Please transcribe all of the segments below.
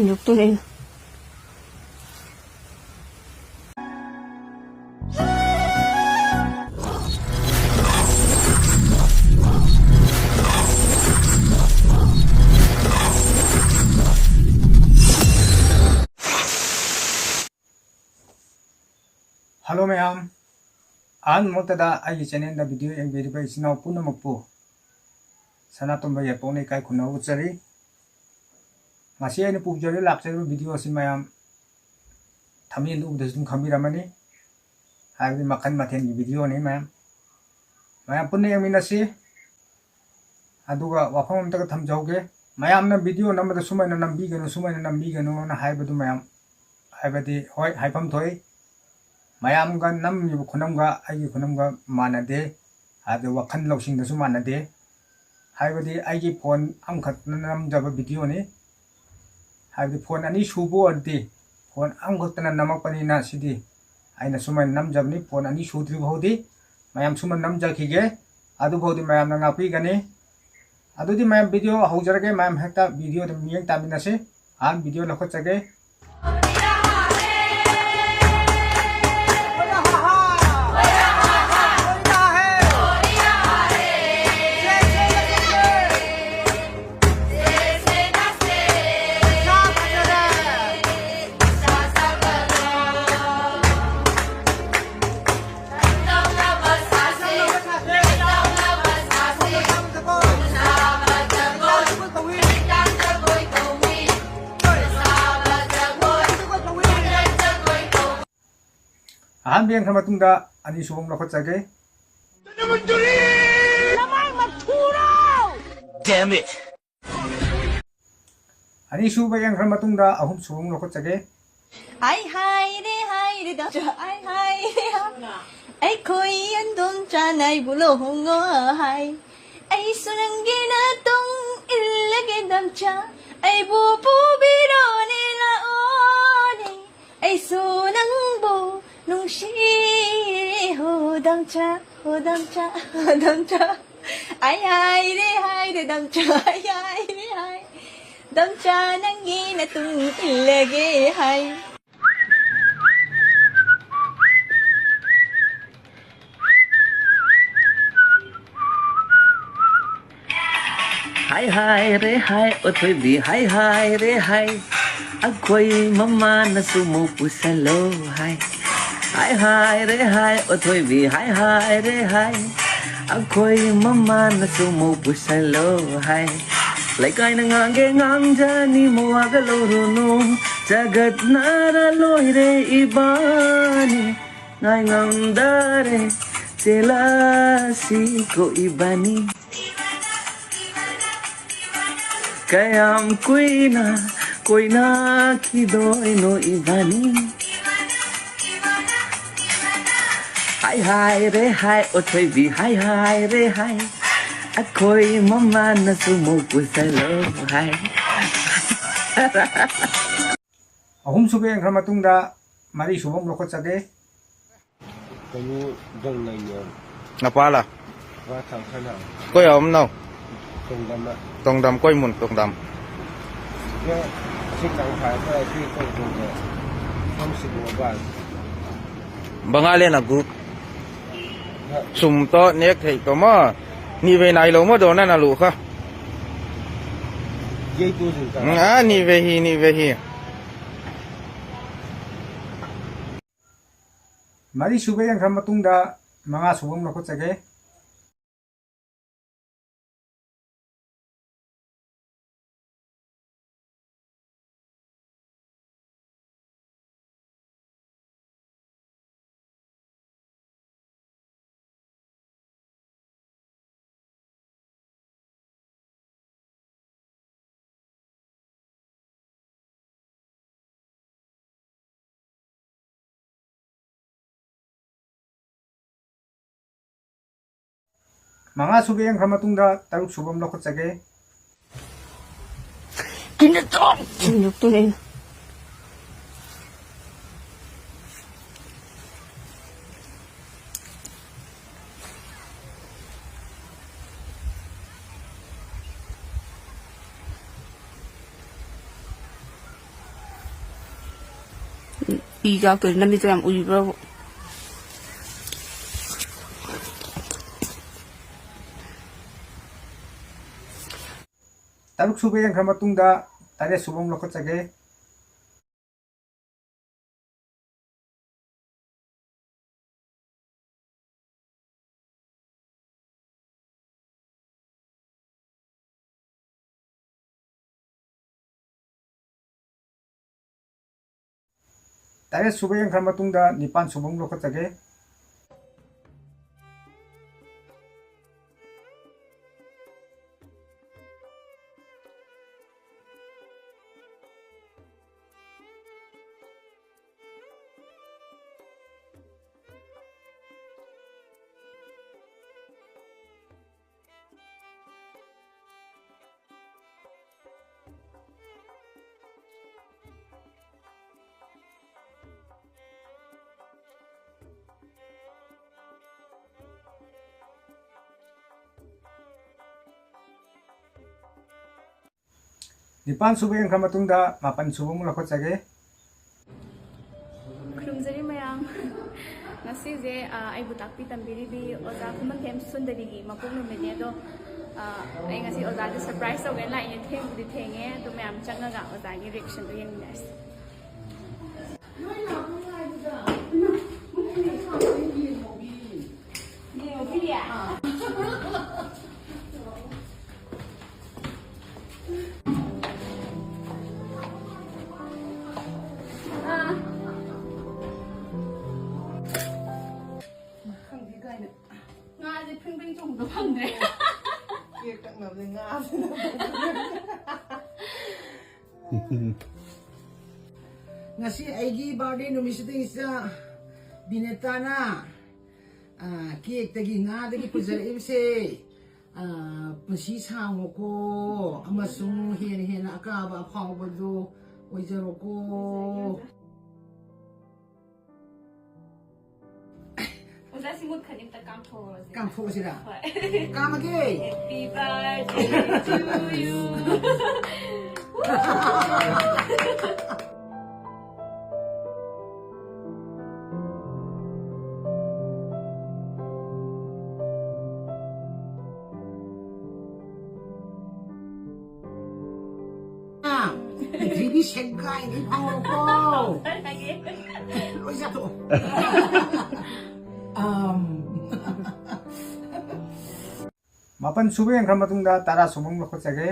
진흙도네. Hello ma'am. An mo tada ay channel na video yang verify sinaw puno magpo. Sana tumba ya po ni kay kunaw utsari. Ngasi ay pupjari lakser video si ma'am. Thamin lu da sum khamira mani. Hai makan maten video ni ma'am. Ma'am punne yang minasi. Aduga wafam ta tham jauge. Ma'am na video namda sumai na nambi gano na hai badu ma'am. Hai badi hoi hai pam thoi. mayamga namnibu khunamga aigi khunamga manade ade wakhan lawsing dasu manade haibadi aigi phone amkhat namjaba video ni haibadi phone ani subo adi phone amkhatna namakpani na sidi aina sumai namjabni phone ani sudri bhodi mayam suman namjakhige adu bhodi mayam na ngapi gani adudi mayam video haujarage mayam hekta video de miyang taminase an video lakhachage Biang sama tungda ani subong lakot sage. Damn it. Ani subay yang sama tungda ahum subong lakot sage. Hai re da ai re ha. Ai koi an dom cha nai bulo hongo hai. Ai sunang gina tong illage dam cha. Ai bu biro ni la one. Ai sunang bo nung shi ho dam cha ai re dam cha ai re dam cha nang gina tung illage hai. Hi re hi o thoi bi hi re hi akoi mama na sumo pusalo hi re hi o thoi bi hi re hi akoi mama na sumo pusalo hi lai kai na ngang jani mo agalo runo jagat nara loi re ibani ngai ngam dare selasi ko ibani kayam koina kidoy no ibani hi re hi o thoi bi hi re hi akoi mama na sumo pusalo hi Ahum subay yang sama tungda mari subong lakot sage. Kamu dong nai yo. Napala. Wa thang khana. Koy om no. Tong dam la. Tong dam koy mun tong dam. Ya sik dang phai phai thi ko dong ne. Ham si bo ba. Bangale na group. Sum to nek thei ko mo. Ni ve nai lo mo do na na lu kha. Ye tu jin ta. Ni ve hi. Mari subay yang sama tungda mga subong lakot sage. Mga subay yang sama tungda taruk subong lakot sage. 진흙도네. E ꯌꯥꯎꯗꯣꯏ ꯅꯝꯃꯤꯗꯣ ꯌꯥꯝ ꯎꯏꯕ꯭ꯔꯕ ꯇꯔꯨꯛ ꯁꯨꯕ ꯌꯦꯡꯈ꯭ꯔ ꯃꯇꯨꯡꯗ ꯇꯔꯦꯠ ꯁꯨꯕ ꯑꯃꯨꯛ ꯂꯧꯈꯠꯆꯒꯦ ꯇꯔꯦꯠ ꯁꯨꯕ ꯌꯦꯡꯈ꯭ꯔ ꯃꯇꯨꯡꯗ ꯅꯤꯄꯥꯟ ꯁꯨꯕ ꯑꯃꯨꯛ ꯂꯧꯈꯠꯆꯒꯦ ꯅꯤꯄꯥꯟ ꯁꯨꯕ ꯌꯦꯡꯈ꯭ꯔ ꯃꯇꯨꯡꯗ ꯃꯥꯄꯟ ꯁꯨꯕ ꯑꯃꯨꯛ ꯂꯧꯈꯠꯆꯒꯦ ꯈꯨꯔꯨꯝꯖꯔꯤ ꯃꯌꯥꯝ ꯉꯁꯤꯁꯦ ꯑꯩꯕꯨ ꯇꯥꯛꯄꯤ ꯇꯝꯕꯤꯔꯤꯕꯤ ꯑꯣꯖꯥ ꯈꯨꯃꯟꯊꯦꯝ ꯁꯨꯟꯗꯔꯤꯒꯤ ꯃꯄꯣꯛ ꯅꯨꯃꯤꯠꯅꯦ ꯑꯗꯣ ꯑꯩ ꯉꯁꯤ ꯑꯣꯖꯥꯗ ꯁꯔꯄ꯭ꯔꯥꯏꯖ ꯇꯧꯒꯦꯅ ꯂꯥꯛꯏꯅꯦ ꯊꯦꯡꯕꯨꯗꯤ ꯊꯦꯡꯉꯦ ꯑꯗꯣ ꯃꯌꯥꯝ ꯆꯪꯉꯒ ꯑꯣꯖꯥꯒꯤ ꯔꯤꯑꯦꯛꯁꯟꯗꯣ ꯌꯦꯡꯃꯤꯟꯅꯔꯁꯤ ꯉꯥꯁꯦ ꯐ꯭ꯔꯤꯡ ꯐ꯭ꯔꯤꯡ ꯆꯣꯡꯕꯗꯣ ꯐꯪꯗ꯭ꯔꯦ ꯀꯦꯛ ꯀꯛꯅꯕꯗꯤ ꯉꯥꯁꯤꯅ ꯉꯁꯤ ꯑꯩꯒꯤ ꯕꯥꯔꯗꯦ ꯅꯨꯃꯤꯠꯁꯤꯗꯩꯁꯤꯗ ꯕꯤꯅꯦꯇꯥꯅ ꯀꯦꯛꯇꯒꯤ ꯉꯥꯗꯒꯤ ꯄꯨꯖꯔꯛꯏꯕꯁꯦ ꯄꯨꯟꯁꯤ ꯁꯥꯡꯉꯣꯀꯣ ꯑꯃꯁꯨꯡ ꯍꯦꯟꯅ ꯍꯦꯟꯅ ꯑꯀꯥꯕ ꯑꯐꯥꯎꯕꯗꯣ ꯑꯣꯏꯖꯔꯣꯀꯣ ꯑꯣꯖꯥ ꯁꯤ ꯃꯨꯠꯈ꯭ꯔꯗꯤ ꯑꯝꯇ ꯀꯥꯝꯊꯣꯛꯑꯁꯤ ꯀꯥꯝꯊꯣꯛꯑꯁꯤꯔ ꯍꯣꯏ ꯀꯥꯝꯃꯒꯦ Happy birthday to you ꯄ꯭ꯔꯤꯊꯤꯕꯤ ꯁꯦꯡꯒꯥꯏꯒꯩ ꯐꯥꯎꯔꯣꯀꯣ ꯂꯣꯏ ꯆꯥꯊꯣꯛꯑꯣ ꯃꯥꯄꯟ ꯁꯨꯕ ꯌꯦꯡꯈ꯭ꯔ ꯃꯇꯨꯡꯗ ꯇꯔꯥ ꯁꯨꯕ ꯑꯃꯨꯛ ꯂꯧꯈꯠꯆꯒꯦ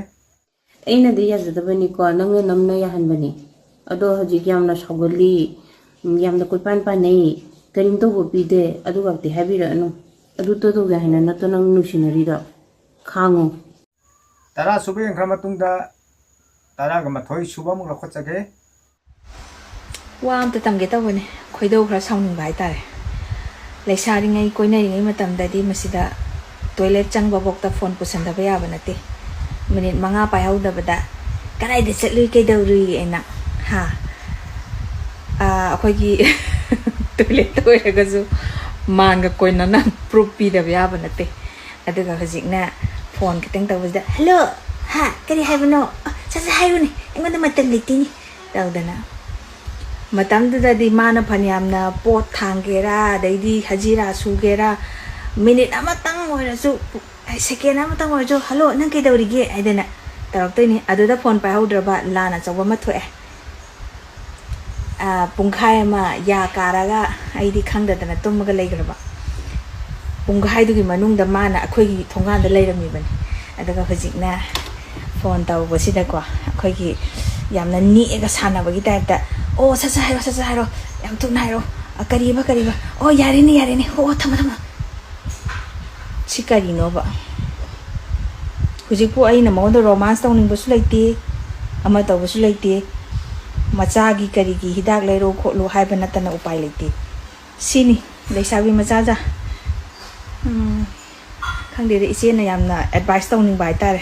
ꯑꯩꯅꯗꯤ ꯌꯥꯖꯗꯕꯅꯤꯀꯣ ꯅꯪꯅ ꯅꯝꯅ ꯌꯥꯍꯟꯕꯅꯤ ꯑꯗꯣ ꯍꯧꯖꯤꯛ ꯌꯥꯝꯅ ꯁꯥꯎꯒꯠꯂꯤ ꯌꯥꯝꯅ ꯀꯣꯏꯄꯥꯟ ꯄꯥꯟꯅꯩ ꯀꯔꯤꯝ ꯇꯧꯕ ꯄꯤꯗꯦ ꯑꯗꯨꯒꯛꯇꯤ ꯍꯥꯏꯕꯤꯔꯛꯑꯅꯨ ꯑꯗꯨ ꯇꯧꯒꯦ ꯍꯥꯏꯅ ꯅꯠꯇ꯭ꯔ ꯅꯪ ꯅꯨꯡꯁꯤꯅꯔꯤꯗꯣ ꯈꯥꯡꯉꯨ ꯇꯔꯥ ꯁꯨꯕ ꯌꯦꯡꯈ꯭ꯔ ꯃꯇꯨꯡꯗ ꯇꯔꯥꯒ ꯃꯥꯊꯣꯏ ꯁꯨꯕ ꯑꯃꯨꯛ ꯂꯧꯈꯠꯆꯒꯦ ꯋꯥ ꯑꯝꯇ ꯇꯝꯒꯦ ꯇꯧꯕꯅꯦ ꯈꯣꯏꯗꯧ ꯈꯔ ꯁꯥꯎꯅꯤꯡꯕ ꯍꯥꯏꯇꯥꯔꯦ ꯂꯩꯁꯥꯔꯤꯉꯩ ꯀꯣꯏꯅꯔꯤꯉꯩ ꯃꯇꯝꯗꯗꯤ ꯃꯁꯤꯗ ꯇꯣꯏꯂꯦꯠ ꯆꯪꯕꯐꯥꯎꯗ ꯐꯣꯟ ꯄꯨꯁꯟꯗꯕ ꯌꯥꯕ ꯅꯠꯇꯦ ꯃꯤꯅꯤꯠ 5 ꯄꯥꯏꯍꯧꯗꯕꯗ ꯀꯗꯥꯏꯗ ꯆꯠꯂꯨꯏ ꯀꯩꯗꯧꯔꯨꯏ ꯑꯩꯅ ꯑꯩꯈꯣꯏꯒꯤ ꯇꯣꯏꯂꯦꯠꯇ ꯑꯣꯏꯔꯒꯁꯨ ꯃꯥꯟꯒ ꯀꯣꯏꯅꯅ ꯄ꯭ꯔꯨꯞ ꯄꯤꯗꯕ ꯌꯥꯕ ꯅꯠꯇꯦ ꯑꯗꯨꯒ ꯍꯧꯖꯤꯛꯅ ꯐꯣꯟ ꯈꯤꯇꯪ ꯇꯧꯕꯁꯤꯗ ꯍꯜꯂꯣ ꯀꯔꯤ ꯍꯥꯏꯕꯅꯣ ꯁꯠ ꯍꯥꯏꯌꯨꯅꯦ ꯑꯩꯉꯣꯟꯗ ꯃꯇꯝ ꯂꯩꯇꯦꯅꯤ ꯇꯧꯗꯅ ꯃꯇꯝꯗꯨꯗꯗꯤ ꯃꯥꯅ ꯐꯅꯌꯥꯝꯅ ꯄꯣꯠ ꯊꯥꯡꯒꯦꯔꯥ ꯑꯗꯩꯗꯤ ꯍꯖꯤꯔꯥ ꯁꯨꯒꯦꯔꯥ ꯃꯤꯅꯤꯠ ꯑꯃꯇꯪ ꯑꯣꯏꯔꯁꯨ ꯁꯦꯀꯦꯟ ꯑꯃꯇꯪ ꯑꯣꯏꯔꯁꯨ ꯍꯜꯂꯣ ꯅꯪ ꯀꯩꯗꯧꯔꯤꯒꯦ ꯍꯥꯏꯗꯅ ꯇꯧꯔꯛꯇꯣꯏꯅꯤ ꯑꯗꯨꯗ ꯐꯣꯟ ꯄꯥꯏꯍꯧꯗ꯭ꯔꯕ ꯂꯥꯟ ꯑꯆꯧꯕ ꯑꯃ ꯊꯣꯛꯑꯦ ꯄꯨꯡꯈꯥꯏ ꯑꯃ ꯌꯥ ꯀꯥꯔꯒ ꯑꯩꯗꯤ ꯈꯪꯗꯗꯅ ꯇꯨꯝꯃꯒ ꯂꯩꯈ꯭ꯔꯕ ꯄꯨꯡꯈꯥꯏꯗꯨꯒꯤ ꯃꯅꯨꯡꯗ ꯃꯥꯅ ꯑꯩꯈꯣꯏꯒꯤ ꯊꯣꯡꯒꯥꯟꯗ ꯂꯩꯔꯝꯃꯤꯕꯅꯤ ꯑꯗꯨꯒ ꯍꯧꯖꯤꯛꯅ ꯐꯣꯟ ꯇꯧꯕꯁꯤꯗꯀꯣ ꯑꯩꯈꯣꯏꯒꯤ ꯌꯥꯝꯅ ꯅꯦꯛꯑꯒ ꯁꯥꯟꯅꯕꯒꯤ ꯇꯥꯏꯞꯇ ꯑꯣ ꯁꯠ ꯍꯥꯏꯔꯣ ꯌꯥꯝ ꯊꯨꯅ ꯍꯥꯏꯔꯣ ꯀꯔꯤꯕ ꯑꯣ ꯌꯥꯔꯦꯅꯦ ꯑꯣ ꯊꯝꯃꯣ ꯁꯤ ꯀꯔꯤꯅꯣꯕ ꯍꯧꯖꯤꯛꯄꯨ ꯑꯩꯅ ꯃꯉꯣꯟꯗ ꯔꯣꯃꯥꯟꯁ ꯇꯧꯅꯤꯡꯕꯁꯨ ꯂꯩꯇꯦ ꯑꯃ ꯇꯧꯕꯁꯨ ꯂꯩꯇꯦ ꯃꯆꯥꯒꯤ ꯀꯔꯤꯒꯤ ꯍꯤꯗꯥꯛ ꯂꯩꯔꯣ ꯈꯣꯠꯂꯣ ꯍꯥꯏꯕ ꯅꯠꯇꯅ ꯎꯄꯥꯏ ꯂꯩꯇꯦ ꯁꯤꯅꯤ ꯂꯩꯁꯥꯕꯤ ꯃꯆꯥꯖꯥ ꯈꯪꯗꯦꯗ ꯏꯆꯦꯅ ꯌꯥꯝꯅ ꯑꯦꯗꯚꯥꯏꯁ ꯇꯧꯅꯤꯡꯕ ꯍꯥꯏꯇꯥꯔꯦ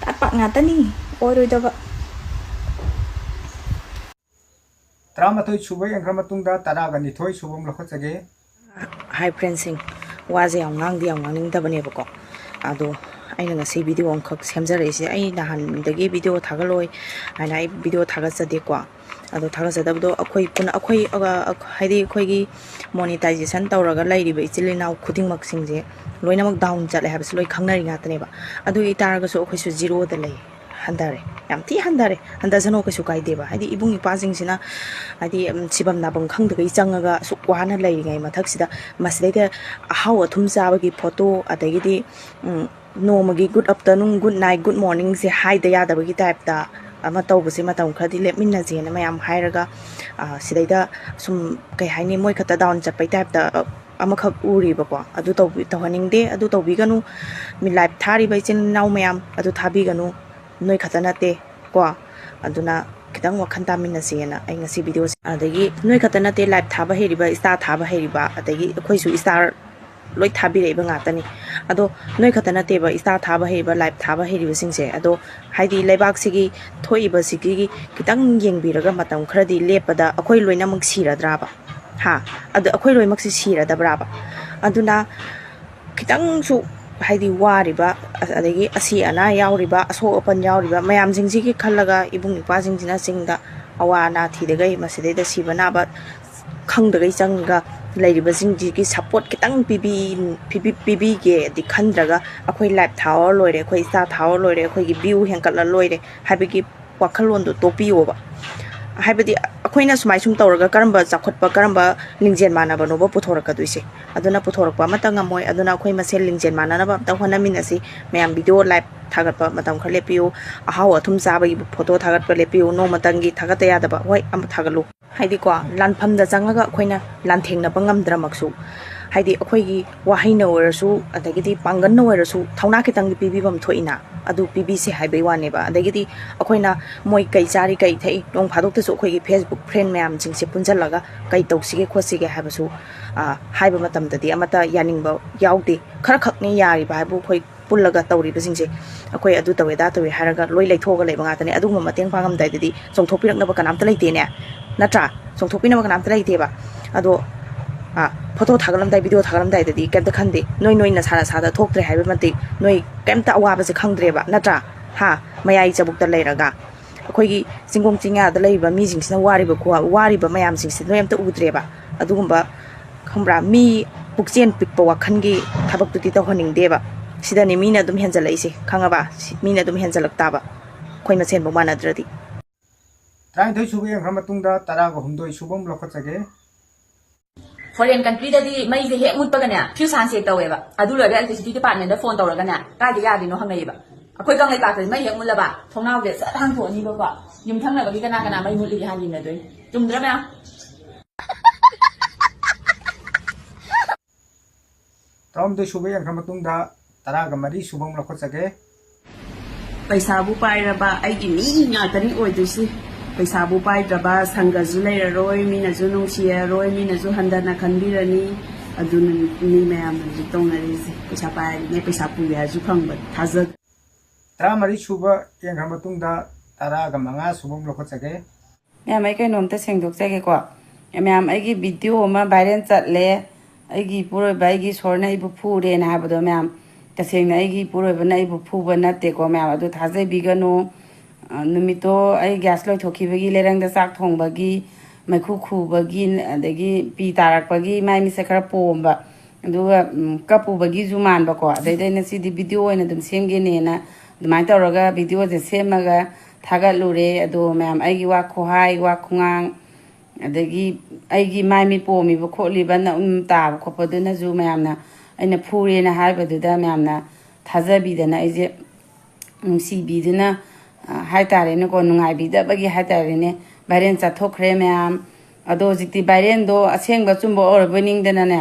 ꯇꯥꯠꯄꯥꯛ ꯉꯥꯛꯇꯅꯤ ꯑꯣꯏꯔꯣꯏꯗꯕ 18 ꯁꯨꯕ ꯌꯦꯡꯈ꯭ꯔ ꯃꯇꯨꯡꯗ 12 ꯁꯨꯕ ꯑꯃꯨꯛ ꯂꯧꯈꯠꯆꯒꯦ ꯍꯥꯏ ꯐ꯭ꯔꯦꯟꯁꯤꯡ ꯋꯥꯁꯦ ꯌꯥꯝ ꯉꯥꯡꯅꯤꯡꯗꯕꯅꯦꯕꯀꯣ ꯑꯗꯣ ꯑꯩꯅ ꯉꯁꯤ ꯚꯤꯗꯤꯑꯣ ꯑꯃꯈꯛ ꯁꯦꯝꯖꯔꯛꯏꯁꯦ ꯑꯩ ꯅꯍꯥꯟꯗꯒꯤ ꯚꯤꯗꯤꯑꯣ ꯊꯥꯒꯠꯂꯣꯏ ꯍꯥꯏꯅ ꯑꯩ ꯚꯤꯗꯤꯑꯣ ꯊꯥꯒꯠꯆꯗꯦꯀꯣ ꯑꯗꯣ ꯊꯥꯒꯠꯆꯗꯕꯗꯣ ꯍꯥꯏꯗꯤ ꯑꯩꯈꯣꯏꯒꯤ ꯃꯣꯅꯤꯇꯥꯏꯖꯦꯁꯟ ꯇꯧꯔꯒ ꯂꯩꯔꯤꯕ ꯏꯆꯤꯜ ꯏꯅꯥꯎ ꯈꯨꯗꯤꯡꯃꯛꯁꯤꯡꯁꯦ ꯂꯣꯏꯅꯃꯛ ꯗꯥꯎꯟ ꯆꯠꯂꯦ ꯍꯥꯏꯕꯁꯤ ꯂꯣꯏ ꯈꯪꯅꯔꯤ ꯉꯥꯛꯇꯅꯦꯕ ꯑꯗꯨ ꯑꯣꯏꯇꯥꯔꯒꯁꯨ ꯑꯩꯈꯣꯏꯁꯨ ꯖꯤꯔꯣꯗ ꯂꯩ ꯍꯟꯊꯔꯦ ꯌꯥꯝ ꯊꯤ ꯍꯟꯊꯔꯦ ꯍꯟꯊꯁꯅꯨ ꯀꯩꯁꯨ ꯀꯥꯏꯗꯦꯕ ꯍꯥꯏꯗꯤ ꯏꯕꯨꯡ ꯏꯄꯥꯁꯤꯡꯁꯤꯅ ꯍꯥꯏꯗꯤ ꯁꯤꯐꯝ ꯅꯥꯐꯝ ꯈꯪꯗꯒꯩ ꯆꯪꯉꯒ ꯑꯁꯨꯛ ꯋꯥꯅ ꯂꯩꯔꯤꯉꯩ ꯃꯊꯛꯁꯤꯗ ꯃꯁꯤꯗꯩꯗ ꯑꯍꯥꯎ ꯑꯊꯨꯝ ꯆꯥꯕꯒꯤ ꯐꯣꯇꯣ ꯑꯗꯒꯤꯗꯤ ꯅꯣꯡꯃꯒꯤ good afternoon good night good ꯃꯣꯔꯅꯤꯡꯁꯦ ꯍꯥꯏꯗ ꯌꯥꯗꯕꯒꯤ ꯇꯥꯏꯞꯇ ꯑꯃ ꯇꯧꯕꯁꯦ ꯃꯇꯝ ꯈꯔꯗꯤ ꯂꯦꯞꯃꯤꯟꯅꯁꯦꯅ ꯃꯌꯥꯝ ꯍꯥꯏꯔꯒ ꯁꯤꯗꯩꯗ ꯁꯨꯝ ꯀꯩ ꯍꯥꯏꯅꯤ ꯃꯣꯏ ꯈꯛꯇ ꯗꯥꯎꯟ ꯆꯠꯄꯩ ꯇꯥꯏꯞꯇ ꯑꯃꯈꯛ ꯎꯔꯤꯕꯀꯣ ꯑꯗꯨ ꯇꯧꯍꯟꯅꯤꯡꯗꯦ ꯑꯗꯨ ꯇꯧꯕꯤꯒꯅꯨ ꯂꯥꯏꯞ ꯊꯥꯔꯤꯕ ꯏꯆꯤꯟ ꯏꯅꯥꯎ ꯃꯌꯥꯝ ꯑꯗꯨ ꯊꯥꯕꯤꯒꯅꯨ ꯅꯣꯏ ꯈꯛꯇ ꯅꯠꯇꯦ ꯀꯣ ꯑꯗꯨꯅ ꯈꯤꯇꯪ ꯋꯥꯈꯜ ꯇꯥꯃꯤꯟꯅꯁꯦꯅ ꯑꯩ ꯉꯁꯤ ꯚꯤꯗꯤꯑꯣꯁꯦ ꯑꯗꯒꯤ ꯅꯣꯏ ꯈꯛꯇ ꯅꯠꯇꯦ ꯂꯥꯏꯞ ꯊꯥꯕ ꯍꯩꯔꯤꯕ ꯏꯁꯇꯥꯔ ꯊꯥꯕ ꯍꯩꯔꯤꯕ ꯑꯗꯒꯤ ꯑꯩꯈꯣꯏꯁꯨ ꯏꯁꯇꯥꯔ ꯂꯣꯏ ꯊꯥꯕꯤꯔꯛꯏꯕ ꯉꯥꯛꯇꯅꯤ ꯑꯗꯣ ꯅꯣꯏ ꯈꯛꯇ ꯅꯠꯇꯦꯕ ꯏꯁꯇꯥꯔ ꯊꯥꯕ ꯍꯩꯔꯤꯕ ꯂꯥꯏꯞ ꯊꯥꯕ ꯍꯩꯔꯤꯕꯁꯤꯡꯁꯦ ꯑꯗꯣ ꯍꯥꯏꯗꯤ ꯂꯩꯕꯥꯛꯁꯤꯒꯤ ꯊꯣꯛꯏꯕꯁꯤꯒꯤ ꯈꯤꯇꯪ ꯌꯦꯡꯕꯤꯔꯒ ꯃꯇꯝ ꯈꯔꯗꯤ ꯂꯦꯞꯄꯗ ꯑꯩꯈꯣꯏ ꯂꯣꯏꯅꯃꯛ ꯁꯤꯔꯗ꯭ꯔꯥꯕ ꯑꯗꯣ ꯑꯩꯈꯣꯏ ꯂꯣꯏꯅꯃꯛꯁꯤ ꯁꯤꯔꯗꯕ꯭ꯔꯥꯕ ꯑꯗꯨꯅ ꯈꯤꯇꯪꯁꯨ ꯍꯥꯏꯗꯤ ꯋꯥꯔꯤꯕ ꯑꯗꯒꯤ ꯑꯁꯤ ꯑꯅꯥ ꯌꯥꯎꯔꯤꯕ ꯑꯁꯣꯛ ꯑꯄꯟ ꯌꯥꯎꯔꯤꯕ ꯃꯌꯥꯝꯁꯤꯡꯁꯤꯒꯤ ꯈꯜꯂꯒ ꯏꯕꯨꯡ ꯏꯄꯥꯁꯤꯡꯁꯤꯅ ꯆꯤꯡꯗ ꯑꯋꯥ ꯑꯅꯥ ꯊꯤꯗꯒꯩ ꯃꯁꯤꯗꯩꯗ ꯁꯤꯕ ꯅꯥꯕ ꯈꯪꯗꯒꯩ ꯆꯪꯉꯒ ꯂꯩꯔꯤꯕꯁꯤꯡꯁꯤꯒꯤ ꯁꯞꯄꯣꯔꯠ ꯈꯤꯇꯪ ꯄꯤꯕꯤꯒꯦꯗꯤ ꯈꯟꯗ꯭ꯔꯒ ꯑꯩꯈꯣꯏ ꯂꯥꯏꯞ ꯊꯥꯔ ꯂꯣꯏꯔꯦ ꯑꯩꯈꯣꯏ ꯏꯁꯇꯥꯔ ꯊꯥꯔ ꯂꯣꯏꯔꯦ ꯑꯩꯈꯣꯏꯒꯤ ꯚ꯭ꯌꯨ ꯍꯦꯟꯀꯠꯂ ꯂꯣꯏꯔꯦ ꯍꯥꯏꯕꯒꯤ ꯋꯥꯈꯜꯂꯣꯟꯗꯣ ꯇꯣꯛꯄꯤꯌꯣꯕ ꯍꯥꯏꯕꯗꯤ ꯑꯩꯈꯣꯏꯅ ꯁꯨꯃꯥꯏ ꯁꯨꯝ ꯇꯧꯔꯒ ꯀꯔꯝꯕ ꯆꯥꯎꯈꯠꯄ ꯀꯔꯝꯕ ꯂꯤꯡꯖꯦꯜ ꯃꯥꯟꯅꯕꯅꯣꯕ ꯄꯨꯊꯣꯔꯛꯀꯗꯣꯏꯁꯦ ꯑꯗꯨꯅ ꯄꯨꯊꯣꯔꯛꯄ ꯑꯃꯠꯇ ꯉꯝꯃꯣꯏ ꯑꯗꯨꯅ ꯑꯩꯈꯣꯏ ꯃꯁꯦꯟ ꯂꯤꯡꯖꯦꯜ ꯃꯥꯟꯅꯅꯕ ꯑꯝꯇ ꯍꯣꯠꯅꯃꯤꯟꯅꯁꯤ ꯃꯌꯥꯝ ꯚꯤꯗꯤꯑꯣ ꯂꯥꯏꯞ ꯊꯥꯒꯠꯄ ꯃꯇꯝ ꯈꯔ ꯂꯦꯞꯄꯤꯌꯨ ꯑꯍꯥꯎ ꯑꯊꯨꯝ ꯆꯥꯕꯒꯤ ꯐꯣꯇꯣ ꯊꯥꯒꯠꯄ ꯂꯦꯞꯄꯤꯌꯨ ꯅꯣꯡꯃꯇꯪꯒꯤ ꯊꯥꯒꯠꯇ ꯌꯥꯗꯕ ꯍꯣꯏ ꯑꯃ ꯊꯥꯒꯠꯂꯨ ꯍꯥꯏꯗꯤꯀꯣ ꯂꯥꯟꯐꯝꯗ ꯆꯪꯉꯒ ꯑꯩꯈꯣꯏꯅ ꯂꯥꯟꯊꯦꯡꯅꯕ ꯉꯝꯗ꯭ꯔꯃꯛꯁꯨ ꯍꯥꯏꯗꯤ ꯑꯩꯈꯣꯏꯒꯤ ꯋꯥꯍꯩꯅ ꯑꯣꯏꯔꯁꯨ ꯑꯗꯒꯤꯗꯤ ꯄꯥꯡꯒꯜꯅ ꯑꯣꯏꯔꯁꯨ ꯊꯧꯅꯥ ꯈꯤꯇꯪꯗꯤ ꯄꯤꯕꯤꯐꯝ ꯊꯣꯛꯏꯅ ꯑꯗꯨ ꯄꯤꯕꯤꯁꯦ ꯍꯥꯏꯕꯩ ꯋꯥꯅꯦꯕ ꯑꯗꯒꯤꯗꯤ ꯑꯩꯈꯣꯏꯅ ꯃꯣꯏ ꯀꯩ ꯆꯥꯔꯤ ꯀꯩ ꯊꯛꯏ ꯅꯣꯡ ꯐꯥꯗꯣꯛꯇꯁꯨ ꯑꯩꯈꯣꯏꯒꯤ ꯐꯦꯁꯕꯨꯛ ꯐ꯭ꯔꯦꯟ ꯃꯌꯥꯝꯁꯤꯡꯁꯦ ꯄꯨꯟꯁꯤꯜꯂꯒ ꯀꯩ ꯇꯧꯁꯤꯒꯦ ꯈꯣꯠꯁꯤꯒꯦ ꯍꯥꯏꯕꯁꯨ ꯍꯥꯏꯕ ꯃꯇꯝꯗꯗꯤ ꯑꯃꯠꯇ ꯌꯥꯅꯤꯡꯕ ꯌꯥꯎꯗꯦ ꯈꯔ ꯈꯛꯅꯤ ꯌꯥꯔꯤꯕ ꯍꯥꯏꯕꯨ ꯑꯩꯈꯣই ꯄꯨꯜꯂꯒ ꯇꯧꯔꯤꯕꯁꯤꯡꯁꯦ ꯑꯩꯈꯣꯏ ꯑꯗꯨ ꯇꯧꯋꯦ ꯑꯗꯥ ꯇꯧꯋꯦ ꯍꯥꯏꯔꯒ ꯂꯣꯏ ꯂꯩꯊꯣꯛꯑꯒ ꯂꯩꯕ ꯉꯥꯛꯇꯅꯦ ꯑꯗꯨꯒꯨꯝꯕ ꯃꯇꯦꯡ ꯄꯥꯡꯉꯝꯗꯥꯏꯗꯗꯤ ꯆꯣꯡꯊꯣꯛꯄꯤꯔꯛꯅꯕ ꯀꯅꯥꯝꯇ ꯂꯩꯇꯦꯅꯦ ꯅꯠꯇ꯭ꯔꯥ ꯆꯣꯡꯊꯣꯛꯄꯤꯅꯕ ꯀꯅꯥꯝꯇ ꯂꯩꯇꯦꯕ ꯑꯗꯣ ꯐꯣꯇꯣ ꯊꯥꯒꯠꯂꯝꯗꯥꯏ ꯚꯤꯗꯤꯑꯣ ꯊꯥꯒꯠꯂꯝꯗꯥꯏꯗꯗꯤ ꯀꯩꯝꯇ ꯈꯟꯗꯦ ꯅꯣꯏ ꯅꯁꯥꯗ ꯊꯣꯛꯇ꯭ꯔꯦ ꯍꯥꯏꯕ ꯃꯇꯤꯛ ꯅꯣꯏ ꯀꯩꯝꯇ ꯑꯋꯥꯕꯁꯦ ꯈꯪꯗ꯭ꯔꯦꯕ ꯅꯠꯇ꯭ꯔꯥ ꯃꯌꯥꯏ ꯆꯕꯨꯛꯇ ꯂꯩꯔꯒ ꯑꯩꯈꯣꯏꯒꯤ ꯆꯤꯡꯒꯣꯡ ꯆꯤꯡꯌꯥꯗ ꯂꯩꯔꯤꯕ ꯃꯤꯁꯤꯡꯁꯤꯅ ꯋꯥꯔꯤꯕ ꯃꯌꯥꯝꯁꯤꯡꯁꯤ ꯅꯣꯏ ꯑꯝꯇ ꯎꯗ꯭ꯔꯦꯕ ꯑꯗꯨꯒꯨꯝꯕ ꯈꯪꯕ꯭ꯔꯥ ꯃꯤ ꯄꯨꯛꯆꯦꯟ ꯄꯤꯛꯄ ꯋꯥꯈꯜꯒꯤ ꯊꯕꯛꯇꯨꯗꯤ ꯇꯧꯍꯟꯅꯤꯡꯗꯦꯕ ꯁꯤꯗꯅꯤ ꯃꯤꯅ ꯑꯗꯨꯝ ꯍꯦꯟꯖꯜꯂꯛꯏꯁꯦ ꯈꯪꯉꯕ ꯃꯤꯅ ꯑꯗꯨꯝ ꯍꯦꯟꯖꯜꯂꯛ ꯇꯥꯕ ꯑꯩꯈꯣꯏ ꯃꯁꯦꯟꯕꯨ ꯃꯥꯟꯅꯗ꯭ꯔꯗꯤ 32 ꯁꯨꯕ ꯌꯦꯡꯈ꯭ꯔ ꯃꯇꯨꯡꯗ 19 ꯁꯨꯕ ꯑꯃ ꯂꯧꯈꯠꯆꯒꯦ ꯐꯣꯔꯦꯟ ꯀꯟꯇ꯭ꯔꯤꯗꯗꯤ ꯃꯩꯁꯦ ꯍꯦꯛ ꯃꯨꯠꯄꯒꯅꯦ ꯐ꯭ꯌꯨꯁ ꯆꯦꯛ ꯇꯧꯋꯦꯕ ꯑꯗꯨ ꯂꯣꯏꯔꯒ ꯑꯦꯂꯦꯛꯇ꯭ꯔꯤꯁꯤꯇꯤ ꯗꯤꯄꯥꯔꯠꯃꯦꯟꯗ ꯐꯣꯟ ꯇꯧꯔꯒꯅꯦ ꯀꯥꯏꯗ ꯌꯥꯗ꯭ꯔꯤꯅꯣ ꯍꯪꯅꯩꯌꯦꯕ ꯑꯩꯈꯣꯏ ꯀꯪꯂꯩꯄꯥꯛꯇꯗꯤ ꯃꯩ ꯍꯦꯛ ꯃꯨꯠꯂꯕ ꯊꯣꯡꯅꯥꯎꯁꯦ ꯁꯠ ꯍꯥꯡꯇꯣꯛꯑꯅꯤꯕꯀꯣ ꯌꯨꯝꯊꯪꯅꯕꯒꯤ ꯀꯅꯥ ꯃꯩ ꯃꯨꯠꯂꯤꯒꯦ ꯍꯥꯟꯅ ꯌꯦꯡꯅꯗꯣꯏꯅꯤ ꯆꯨꯝꯗ꯭ꯔꯥ ꯃꯌꯥꯝ ꯇꯔꯥꯍꯨꯝꯗꯣꯏ ꯁꯨꯕ ꯌꯦꯡꯈ꯭ꯔ ꯃꯇꯨꯡꯗ 14 ꯁꯨꯕ ꯑꯃ ꯂꯧꯈꯠꯆꯒꯦ ꯄꯩꯁꯥꯕꯨ ꯄꯥꯏꯔꯕ ꯑꯩꯒꯤ ꯃꯤ ꯉꯥꯛꯇꯅꯤ ꯑꯣꯏꯗꯣꯏꯁꯤ ꯄꯩꯁꯥꯕꯨ ꯄꯥꯏꯗ꯭ꯔꯕ ꯁꯪꯒꯁꯨ ꯂꯩꯔꯔꯣꯏ ꯃꯤꯅꯁꯨ ꯅꯨꯡꯁꯤꯔꯔꯣꯏ ꯃꯤꯅꯁꯨ ꯍꯟꯗꯅ ꯈꯟꯕꯤꯔꯅꯤ ꯑꯗꯨꯅ ꯃꯤ ꯃꯌꯥꯝꯅ ꯍꯧꯖꯤꯛ ꯇꯧꯅꯔꯤꯁꯦ ꯄꯩꯁꯥ ꯄꯥꯏꯔꯤꯅꯦ ꯄꯩꯁꯥ ꯄꯨꯒꯦ ꯍꯥꯏꯔꯁꯨ ꯐꯪꯕ ꯊꯥꯖꯗꯦ 13 ꯁꯨꯕ ꯌꯦꯡꯈ꯭ꯔ ꯃꯇꯨꯡꯗ 15 ꯁꯨꯕ ꯑꯃ ꯂꯧꯈꯠꯆꯒꯦ ꯃꯌꯥꯝ ꯑꯩ ꯀꯩꯅꯣꯝꯇ ꯁꯦꯡꯗꯣꯛꯆꯒꯦꯀꯣ ꯃꯌꯥꯝ ꯑꯩꯒꯤ ꯚꯤꯗꯤꯑꯣ ꯑꯃ ꯚꯥꯏꯔꯦꯜ ꯆꯠꯂꯦ ꯑꯩꯒꯤ ꯏꯄꯨꯔꯣꯏꯕ ꯑꯩꯒꯤ ꯏꯁꯣꯔꯅ ꯑꯩꯕꯨ ꯐꯨꯔꯦꯅ ꯍꯥꯏꯕꯗꯣ ꯃꯌꯥꯝ ꯇꯁꯦꯡꯅ ꯑꯩꯒꯤ ꯏꯄꯨꯔꯣꯏꯕꯅ ꯑꯩꯕꯨ ꯐꯨꯕ ꯅꯠꯇꯦꯀꯣ ꯃꯌꯥꯝ ꯑꯗꯨ ꯊꯥꯖꯕꯤꯒꯅꯨ ꯅꯨꯃꯤꯠꯇꯣ ꯑꯩ ꯒ꯭ꯌꯥꯁ ꯂꯣꯏꯊꯣꯛꯈꯤꯕꯒꯤ ꯂꯩꯔꯪꯗ ꯆꯥꯛ ꯊꯣꯡꯕꯒꯤ ꯃꯩꯈꯨ ꯈꯨꯕꯒꯤ ꯑꯗꯒꯤ ꯄꯤ ꯇꯥꯔꯛꯄꯒꯤ ꯃꯥꯏ ꯃꯤꯠꯁꯦ ꯈꯔ ꯄꯣꯝꯕ ꯑꯗꯨꯒ ꯀꯞꯄꯨꯕꯒꯤꯁꯨ ꯃꯥꯟꯕꯀꯣ ꯑꯗꯩꯗ ꯑꯩꯅ ꯁꯤꯗꯤ ꯚꯤꯗꯤꯑꯣ ꯑꯣꯏꯅ ꯑꯗꯨꯝ ꯁꯦꯝꯒꯦꯅꯦꯅ ꯑꯗꯨꯃꯥꯏꯅ ꯇꯧꯔꯒ ꯚꯤꯗꯤꯑꯣꯁꯦ ꯁꯦꯝꯃꯒ ꯊꯥꯒꯠꯂꯨꯔꯦ ꯑꯗꯣ ꯃꯌꯥꯝ ꯑꯩꯒꯤ ꯋꯥ ꯈꯨꯍꯥꯏ ꯋꯥ ꯈꯨꯉꯥꯡ ꯑꯗꯒꯤ ꯑꯩꯒꯤ ꯃꯥꯏ ꯃꯤꯠ ꯄꯣꯝꯃꯤꯕ ꯈꯣꯠꯂꯤꯕ ꯅꯎꯝ ꯇꯥꯕ ꯈꯣꯠꯄꯗꯨꯅꯁꯨ ꯃꯌꯥꯝꯅ ꯑꯩꯅ ꯐꯨꯔꯦꯅ ꯍꯥꯏꯕꯗꯨꯗ ꯃꯌꯥꯝꯅ ꯊꯥꯖꯕꯤꯗꯅ ꯑꯩꯁꯦ ꯅꯨꯡꯁꯤꯕꯤꯗꯨꯅ ꯍꯥꯏꯇꯥꯔꯦꯅꯦꯀꯣ ꯅꯨꯡꯉꯥꯏꯕꯤꯗꯕꯒꯤ ꯍꯥꯏꯇꯥꯔꯦꯅꯦ ꯚꯥꯏꯔꯦꯟ ꯆꯠꯊꯣꯛꯈ꯭ꯔꯦ ꯃꯌꯥꯝ ꯑꯗꯣ ꯍꯧꯖꯤꯛꯇꯤ ꯚꯥꯏꯔꯦꯟꯗோ ꯑꯁꯦꯡꯕ ꯆꯨꯝꯕ ꯑꯣꯏꯔꯕꯣꯏ ꯅꯤꯡꯗꯅꯅꯦ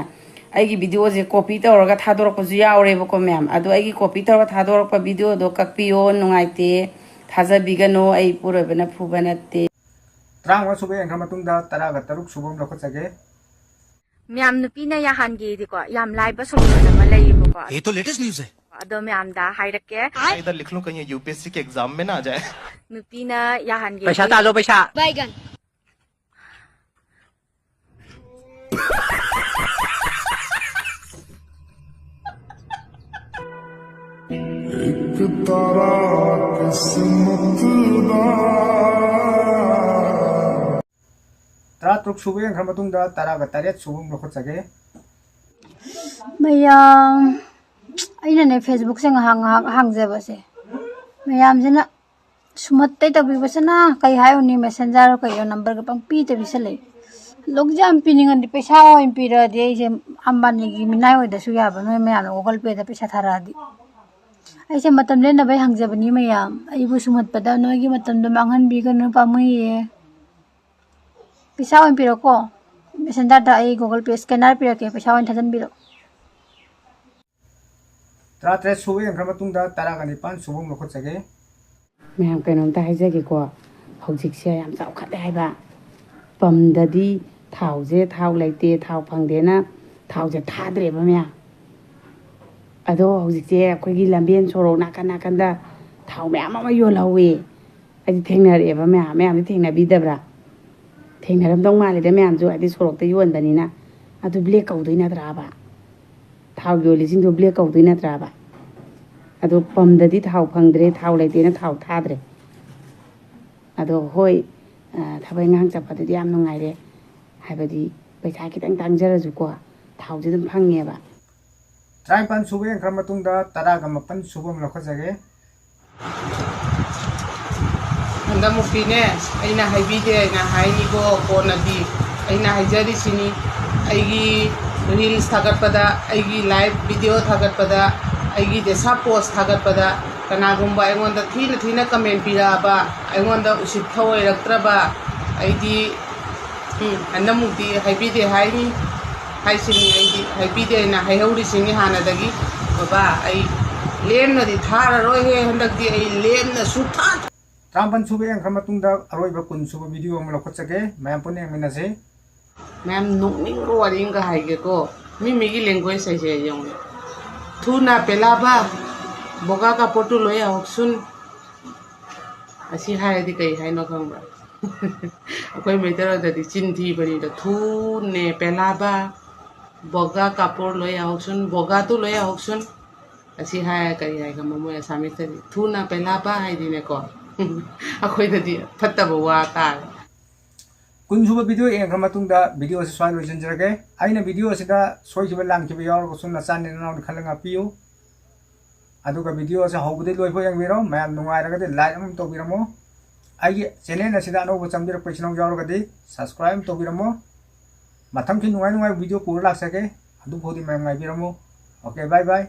ꯑꯩꯒꯤ ꯚꯤꯗꯤꯑꯣꯁꯦ ꯀꯣꯄꯤ ꯇꯧꯔꯒ ꯊꯥꯗꯣꯔꯛꯄꯁꯨ ꯌꯥꯎꯔꯦꯕꯀꯣ ꯃꯌꯥꯝ ꯑꯗꯣ ꯑꯩꯒꯤ ꯀꯣꯄꯤ ꯇꯧꯔꯒ ꯊꯥꯗꯣꯔꯛꯄ ꯚꯤꯗꯤꯑꯣꯗꯣ ꯀꯛꯄꯤꯌꯣ ꯅꯨꯡꯉꯥꯏꯇꯦ ꯊꯥꯖꯕꯤꯒꯅꯨ ꯑꯩ ꯏꯄꯨꯔꯣꯏꯕꯅ ꯐꯨꯕ ꯅꯠꯇꯦ 15 ꯁꯨꯕ ꯌꯦꯡꯈ꯭ꯔ ꯃꯇꯨꯡꯗ 13 ꯁꯨꯕ ꯑꯃ ꯂꯧꯈꯠꯆꯒꯦ ꯃꯌꯥꯝ ꯅꯨꯄꯤꯅ ꯌꯥꯍꯟꯒꯦꯗꯤꯀꯣ ꯌꯥꯝ ꯂꯥꯏꯕ ꯁꯣꯂꯨꯁꯟ ꯑꯃ ꯂꯩꯌꯦꯕꯀꯣ ये तो लेटेस्ट न्यूज़ है ꯑꯗꯣ ꯃꯌꯥꯝꯗ ꯍꯥꯏꯔꯛꯀꯦ इधर लिख लूं कहीं यूपीएससी के एग्जाम में ना आ जाए ꯅꯨꯄꯤꯅ ꯌꯥꯍꯟꯒꯦ पैसा तालो पैसा बैगन एक तारा किस्मत दा suba yang kama tung da tara ga taret suba lokot sage mayam aina ne Facebook se hang je ba se mayam jena sumat tai ta bi basana kai hayo ni messenger ko yo number ga pang pi te bi se le log jam piningan di pesa o impira de je ambani gi minai oi da su ya ba no mayam google pay da pesa thara di ai se matam le na bai hang je ba ni mayam ai bu sumat pa da no gi matam da manghan bi ga no pa mui ye pesa o impira ko messenger da ai google pay scanner pira ke pesa o thajan bi ro tara taret suba yang kama tung da tara ga nipan suba lokot sage mayam kainomta haijage ko hojik se yam chau khate haiba pamdadi thauze thau laite thau phangdena thauze thadre ba mya ado hojik se akhoi gi lamben soro nakanda thau mya ma yo lawe ai thengnare ba mya mi thengna bi dabra thengnaram dong ma le de mya jo ai sorok te yon dani na adu black kau doina dra ba thau yo li jing do black kau doina dra ba ado pamdadi thau phangdre thau laite na thau thadre ado hoi thabai ngang chapadi yam nungai re haibadi paisa kitang tangjara ju ko thauji dum phange ba trai pan suba yang kama tung da tara ga mapan suba lokot sage handa mukti ne aina haibi de na haini go kona di aina haijari sini aigi reels thagat pada aigi live video thagat pada aigi desa post thagat pada kanagumba aingonda thina comment pira ba aingonda usit thawai raktra ba aidi handa mukti haibi de haini haisini aidi haibi de na haihauri sini hana dagi baba ai lemna di thara roi he handak di ai lemna sutha trampan suba yang kama tung da aroi ba kun suba video mo lokot sage mayam pun yang minase mayam nukning ro waring ga haige ko mi gi language sai je yong thuna pelaba boga ka potu loya oksun asi hai di kai hai no khangba akoi meter da di chin thi bani da thu ne pelaba boga kapor loya oksun boga tu loya oksun asi hai kai hai ga momo ya sami ta thuna pelaba hai di ne ko akoi da di phatta bawa ta kun suba video yang kama tung da video se swai loisin jage aina video se da soi jiba lang jiba yor ko sun na san ne na khalanga piu aduga video se hobudai loi pho yang biro mayam nungai raga de like am to biramo ai channel na sida no bo chamdir paisnong yor ga de subscribe to biramo matham ki nungai video pura lak sake adu phodi mayam ngai biramo okay bye bye